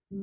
Que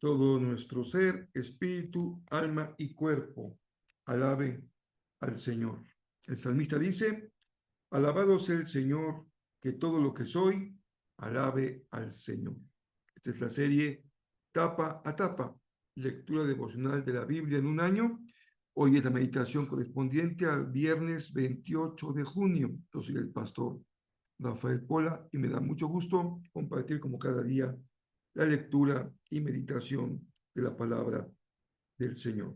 todo nuestro ser, espíritu, alma y cuerpo alaben al Señor. El salmista dice: alabado sea el Señor, que todo lo que soy alabe al Señor. Esta es la serie Tapa a Tapa, lectura devocional de la Biblia en un año. Hoy es la meditación correspondiente al viernes 28 de junio. Yo soy el pastor Rafael Pola y me da mucho gusto compartir como cada día la lectura y meditación de la palabra del Señor.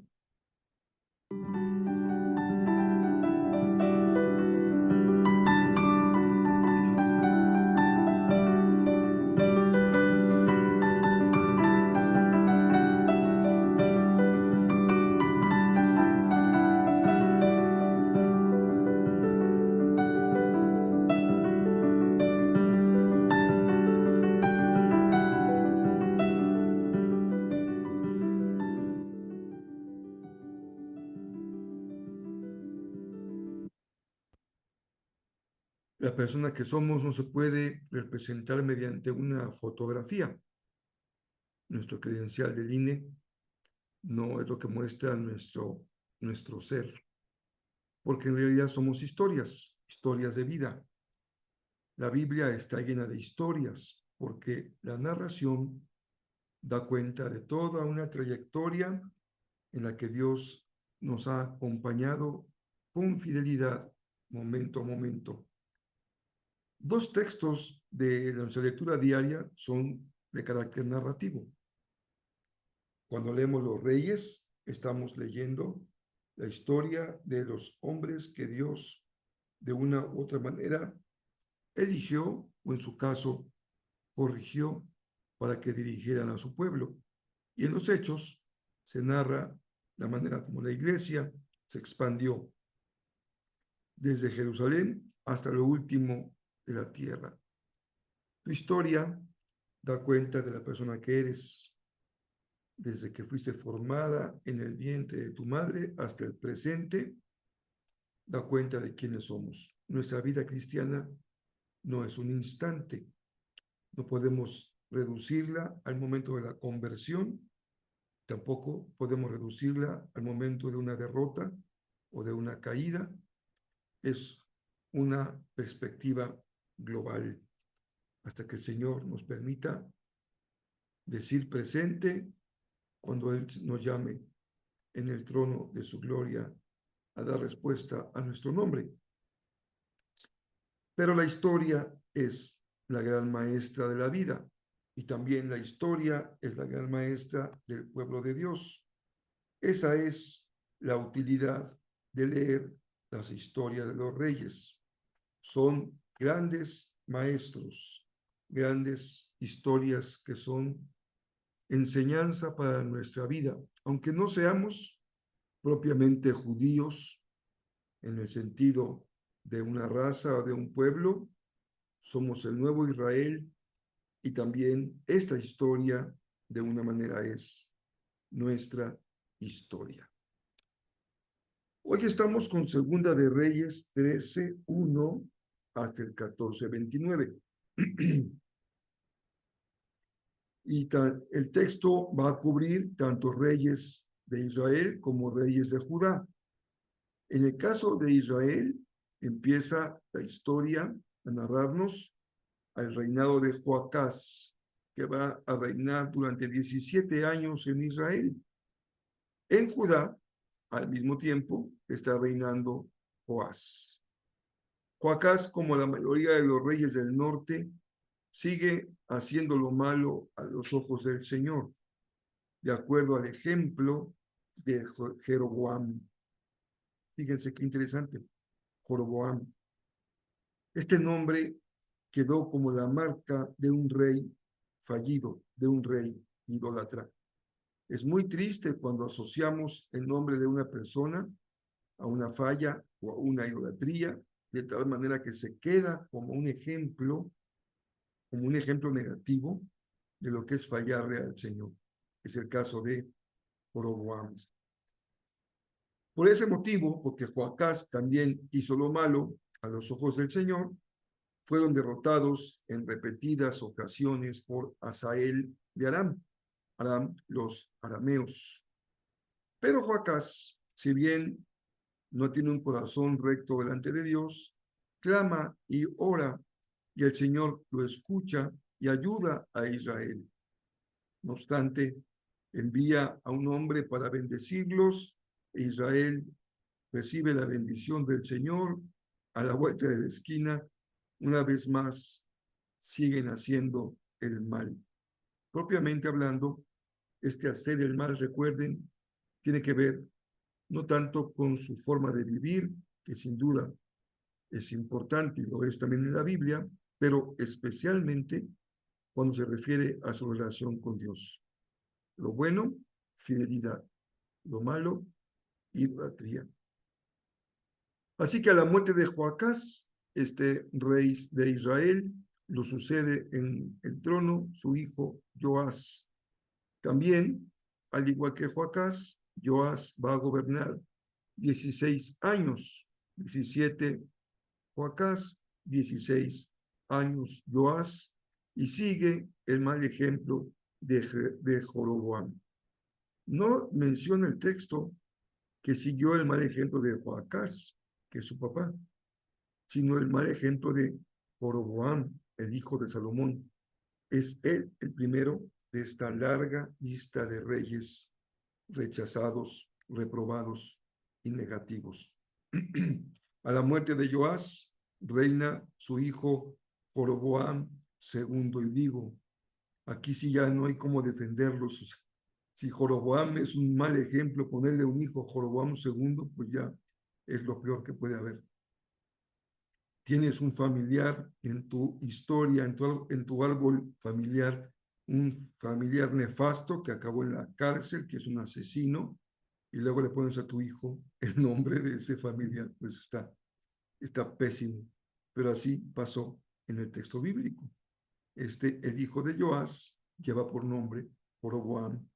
La persona que somos no se puede representar mediante una fotografía. Nuestro credencial del INE no es lo que muestra nuestro ser, porque en realidad somos historias, historias de vida. La Biblia está llena de historias, porque la narración da cuenta de toda una trayectoria en la que Dios nos ha acompañado con fidelidad, momento a momento. Dos textos de nuestra lectura diaria son de carácter narrativo. Cuando leemos Los Reyes, estamos leyendo la historia de los hombres que Dios, de una u otra manera, eligió, o en su caso, corrigió para que dirigieran a su pueblo. Y en los Hechos se narra la manera como la iglesia se expandió desde Jerusalén hasta lo último de la tierra. Tu historia da cuenta de la persona que eres, desde que fuiste formada en el vientre de tu madre hasta el presente, da cuenta de quiénes somos. Nuestra vida cristiana no es un instante, no podemos reducirla al momento de la conversión, tampoco podemos reducirla al momento de una derrota o de una caída. Es una perspectiva global hasta que el Señor nos permita decir presente cuando Él nos llame en el trono de su gloria a dar respuesta a nuestro nombre. Pero la historia es la gran maestra de la vida y también la historia es la gran maestra del pueblo de Dios. Esa es la utilidad de leer las historias de los reyes. Son grandes maestros, grandes historias que son enseñanza para nuestra vida, aunque no seamos propiamente judíos en el sentido de una raza o de un pueblo, somos el nuevo Israel y también esta historia de una manera es nuestra historia. Hoy estamos con Segunda de Reyes 13:1 hasta el 14:29. Y el texto va a cubrir tanto reyes de Israel como reyes de Judá. En el caso de Israel, empieza la historia a narrarnos al reinado de Joacás, que va a reinar durante 17 años en Israel. En Judá, al mismo tiempo, está reinando Joás. Joacás, como la mayoría de los reyes del norte, sigue haciendo lo malo a los ojos del Señor, de acuerdo al ejemplo de Jeroboam. Fíjense qué interesante, Jeroboam. Este nombre quedó como la marca de un rey fallido, de un rey idólatra. Es muy triste cuando asociamos el nombre de una persona a una falla o a una idolatría, de tal manera que se queda como un ejemplo negativo de lo que es fallarle al Señor. Es el caso de Jeroboam. Por ese motivo, porque Joacás también hizo lo malo a los ojos del Señor, fueron derrotados en repetidas ocasiones por Hazael de Aram, los arameos. Pero Joacás, si bien no tiene un corazón recto delante de Dios, clama y ora, y el Señor lo escucha y ayuda a Israel. No obstante, envía a un hombre para bendecirlos, e Israel recibe la bendición del Señor a la vuelta de la esquina. Una vez más, siguen haciendo el mal. Propiamente hablando, este hacer el mal, recuerden, tiene que ver no tanto con su forma de vivir, que sin duda es importante y lo es también en la Biblia, pero especialmente cuando se refiere a su relación con Dios. Lo bueno, fidelidad. Lo malo, idolatría. Así que a la muerte de Joacás, este rey de Israel, lo sucede en el trono su hijo Joás. También, al igual que Joacás, Joás va a gobernar 16 años, 17 Joacás, 16 años Joás, y sigue el mal ejemplo de Jeroboam. No menciona el texto que siguió el mal ejemplo de Joacás, que es su papá, sino el mal ejemplo de Jeroboam, el hijo de Salomón. Es él el primero de esta larga lista de reyes rechazados, reprobados y negativos. A la muerte de Joás, reina su hijo Jeroboam II, y digo, aquí sí ya no hay cómo defenderlos. Si Jeroboam es un mal ejemplo, ponerle un hijo Jeroboam II, pues ya es lo peor que puede haber. Tienes un familiar en tu historia, en tu árbol familiar, un familiar nefasto que acabó en la cárcel, que es un asesino, y luego le pones a tu hijo el nombre de ese familiar, pues está pésimo. Pero así pasó en el texto bíblico. El hijo de Joás lleva por nombre Jeroboam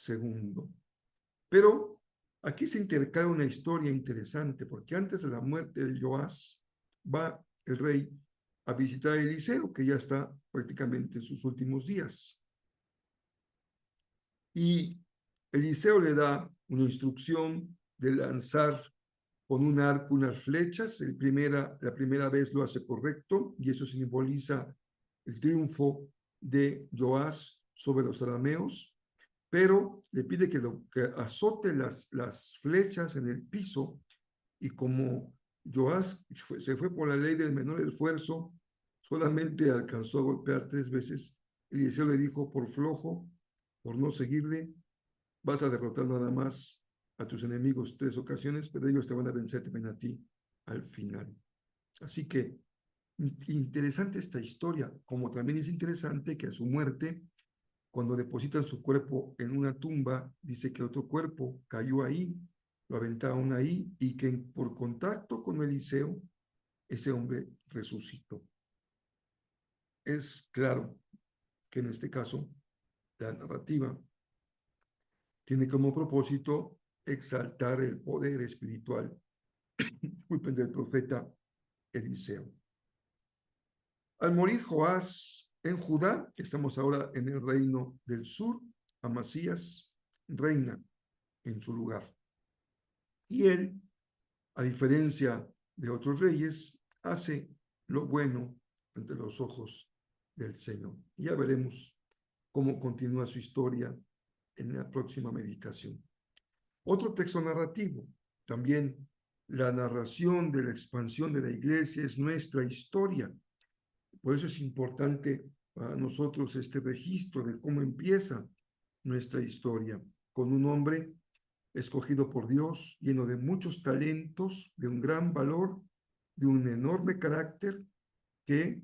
II. Pero aquí se intercala una historia interesante, porque antes de la muerte de Joás, va el rey a visitar a Eliseo, que ya está prácticamente en sus últimos días. Y Eliseo le da una instrucción de lanzar con un arco unas flechas. La primera vez lo hace correcto, y eso simboliza el triunfo de Joás sobre los arameos, pero le pide que azote las flechas en el piso, y como Joás se fue por la ley del menor esfuerzo, solamente alcanzó a golpear 3 veces. Eliseo le dijo, por flojo, por no seguirle, vas a derrotar nada más a tus enemigos 3 ocasiones, pero ellos te van a vencer también a ti al final. Así que interesante esta historia, como también es interesante que a su muerte, cuando depositan su cuerpo en una tumba, dice que otro cuerpo cayó ahí, lo aventaron ahí, y que por contacto con Eliseo, ese hombre resucitó. Es claro que en este caso, la narrativa tiene como propósito exaltar el poder espiritual del profeta Eliseo. Al morir Joás en Judá, estamos ahora en el reino del sur, Amasías reina en su lugar. Y él, a diferencia de otros reyes, hace lo bueno ante los ojos del Señor. Y ya veremos cómo continúa su historia en la próxima meditación. Otro texto narrativo, también la narración de la expansión de la iglesia es nuestra historia. Por eso es importante para nosotros este registro de cómo empieza nuestra historia, con un hombre escogido por Dios, lleno de muchos talentos, de un gran valor, de un enorme carácter, que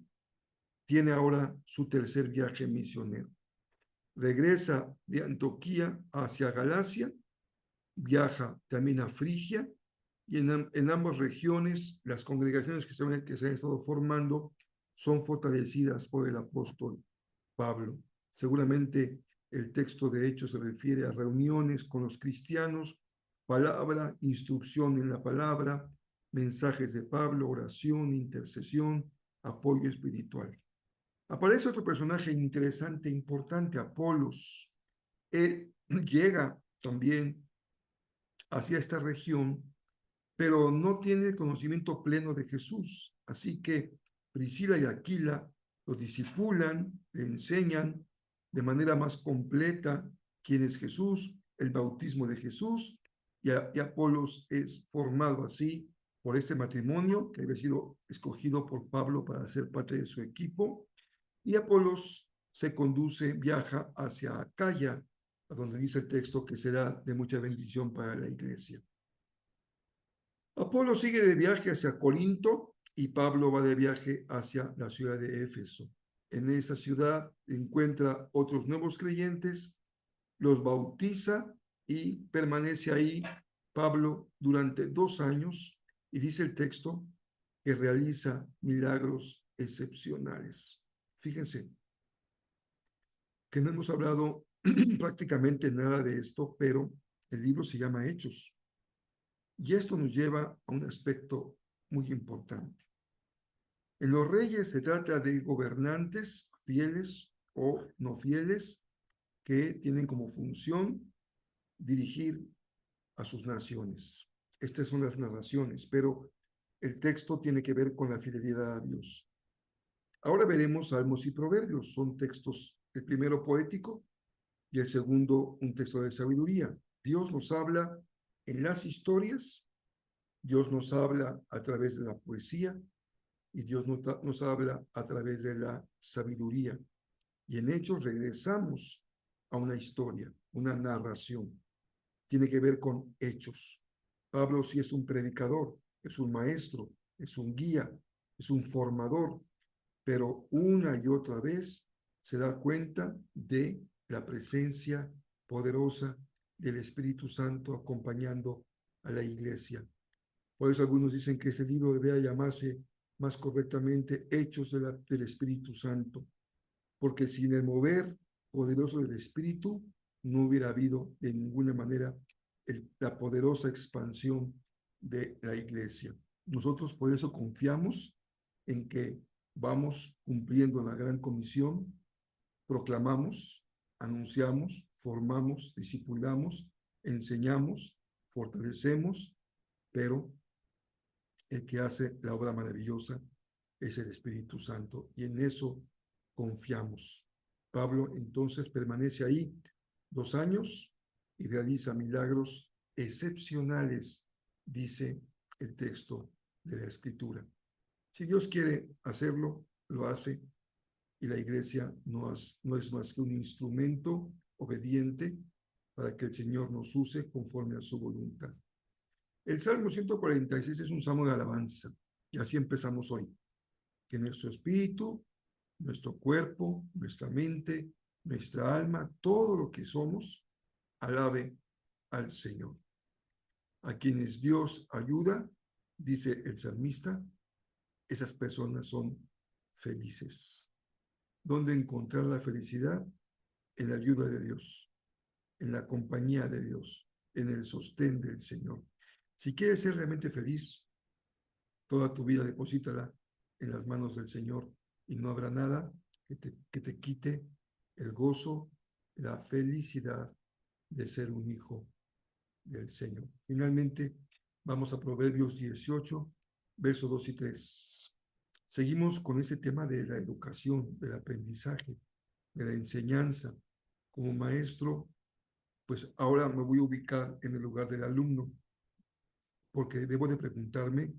tiene ahora su tercer viaje misionero. Regresa de Antioquía hacia Galacia, viaja también a Frigia, y en ambas regiones las congregaciones que se han estado formando son fortalecidas por el apóstol Pablo. Seguramente el texto de Hechos se refiere a reuniones con los cristianos, palabra, instrucción en la palabra, mensajes de Pablo, oración, intercesión, apoyo espiritual. Aparece otro personaje interesante, importante, Apolos. Él llega también hacia esta región, pero no tiene conocimiento pleno de Jesús. Así que Priscila y Aquila lo discipulan, le enseñan de manera más completa quién es Jesús, el bautismo de Jesús, y Apolos es formado así por este matrimonio que había sido escogido por Pablo para ser parte de su equipo, y Apolos se conduce, viaja hacia Acaya, a donde dice el texto que será de mucha bendición para la iglesia. Apolo sigue de viaje hacia Corinto y Pablo va de viaje hacia la ciudad de Éfeso. En esa ciudad encuentra otros nuevos creyentes, los bautiza y permanece ahí Pablo durante 2 años, y dice el texto que realiza milagros excepcionales. Fíjense que no hemos hablado prácticamente nada de esto, pero el libro se llama Hechos. Y esto nos lleva a un aspecto muy importante. En los reyes se trata de gobernantes fieles o no fieles que tienen como función dirigir a sus naciones. Estas son las narraciones, pero el texto tiene que ver con la fidelidad a Dios. Ahora veremos Salmos y Proverbios. Son textos, el primero poético y el segundo un texto de sabiduría. Dios nos habla en las historias, Dios nos habla a través de la poesía y Dios nos habla a través de la sabiduría. Y en Hechos regresamos a una historia, una narración. Tiene que ver con hechos. Pablo sí es un predicador, es un maestro, es un guía, es un formador, pero una y otra vez se da cuenta de la presencia poderosa del Espíritu Santo acompañando a la iglesia. Por eso algunos dicen que este libro debería llamarse más correctamente Hechos del Espíritu Santo, porque sin el mover poderoso del Espíritu no hubiera habido de ninguna manera la poderosa expansión de la iglesia. Nosotros por eso confiamos en que vamos cumpliendo la gran comisión, proclamamos, anunciamos, formamos, discipulamos, enseñamos, fortalecemos, pero el que hace la obra maravillosa es el Espíritu Santo, y en eso confiamos. Pablo entonces permanece ahí 2 años y realiza milagros excepcionales, dice el texto de la Escritura. Si Dios quiere hacerlo, lo hace, y la iglesia no es más que un instrumento obediente para que el Señor nos use conforme a su voluntad. El Salmo 146 es un salmo de alabanza, y así empezamos hoy. Que nuestro espíritu, nuestro cuerpo, nuestra mente, nuestra alma, todo lo que somos, alabe al Señor. A quienes Dios ayuda, dice el salmista, esas personas son felices. ¿Dónde encontrar la felicidad? En la ayuda de Dios, en la compañía de Dios, en el sostén del Señor. Si quieres ser realmente feliz, toda tu vida deposítala en las manos del Señor, y no habrá nada que te quite el gozo, la felicidad de ser un hijo del Señor. Finalmente, vamos a Proverbios 18, versos 2 y 3. Seguimos con este tema de la educación, del aprendizaje, de la enseñanza. Como maestro, pues ahora me voy a ubicar en el lugar del alumno, porque debo de preguntarme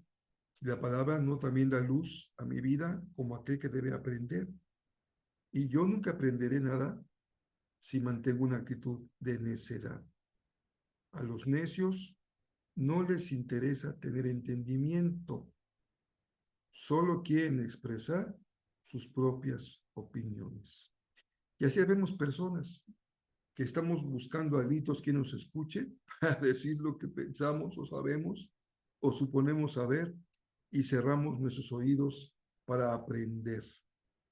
si la palabra no también da luz a mi vida como aquel que debe aprender. Y yo nunca aprenderé nada si mantengo una actitud de necedad. A los necios no les interesa tener entendimiento, solo quieren expresar sus propias opiniones. Y así vemos personas que estamos buscando a gritos quien nos escuche para decir lo que pensamos o sabemos o suponemos saber y cerramos nuestros oídos para aprender.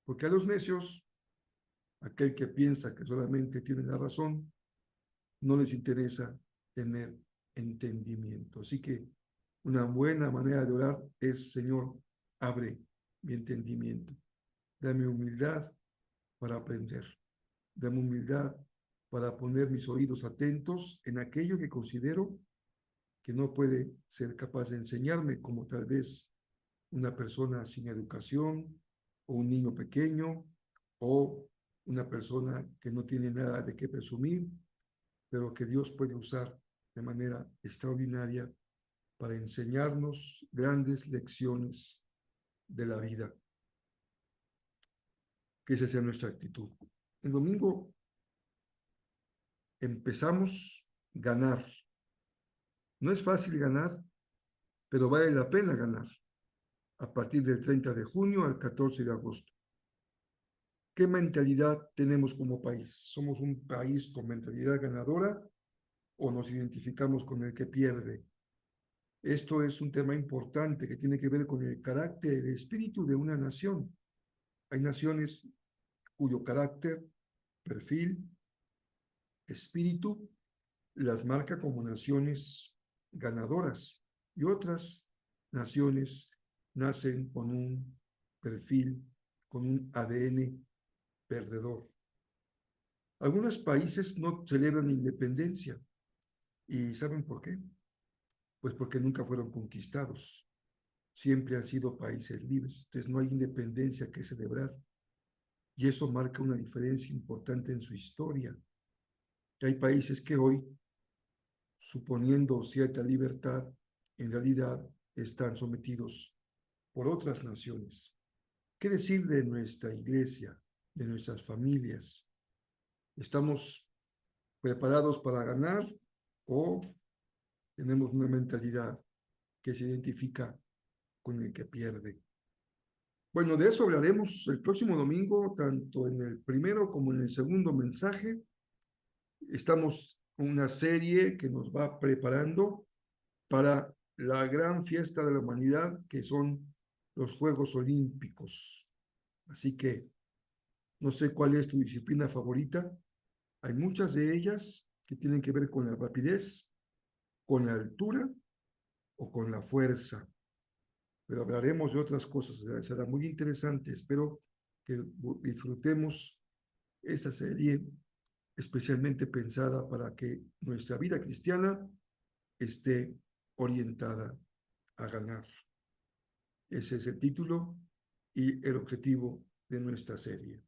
Porque a los necios, aquel que piensa que solamente tiene la razón, no les interesa tener entendimiento. Así que una buena manera de orar es: Señor, abre mi entendimiento. Dame humildad para aprender. Dame humildad para poner mis oídos atentos en aquello que considero que no puede ser capaz de enseñarme, como tal vez una persona sin educación, o un niño pequeño, o una persona que no tiene nada de qué presumir, pero que Dios puede usar de manera extraordinaria para enseñarnos grandes lecciones de la vida. Que esa sea nuestra actitud. El domingo empezamos a ganar. No es fácil ganar, pero vale la pena ganar. A partir del 30 de junio al 14 de agosto. ¿Qué mentalidad tenemos como país? ¿Somos un país con mentalidad ganadora o nos identificamos con el que pierde? Esto es un tema importante que tiene que ver con el carácter, el espíritu de una nación. Hay naciones cuyo carácter, perfil, espíritu las marca como naciones ganadoras, y otras naciones nacen con un perfil, con un ADN perdedor. Algunos países no celebran independencia. ¿Y saben por qué? Pues porque nunca fueron conquistados. Siempre han sido países libres. Entonces no hay independencia que celebrar. Y eso marca una diferencia importante en su historia. Hay países que hoy, suponiendo cierta libertad, en realidad están sometidos por otras naciones. ¿Qué decir de nuestra iglesia, de nuestras familias? ¿Estamos preparados para ganar o tenemos una mentalidad que se identifica con el que pierde? Bueno, de eso hablaremos el próximo domingo, tanto en el primero como en el segundo mensaje. Estamos con una serie que nos va preparando para la gran fiesta de la humanidad, que son los Juegos Olímpicos. Así que no sé cuál es tu disciplina favorita. Hay muchas de ellas que tienen que ver con la rapidez, con la altura o con la fuerza. Pero hablaremos de otras cosas. Será muy interesante. Espero que disfrutemos esa serie especialmente pensada para que nuestra vida cristiana esté orientada a ganar. Ese es el título y el objetivo de nuestra serie.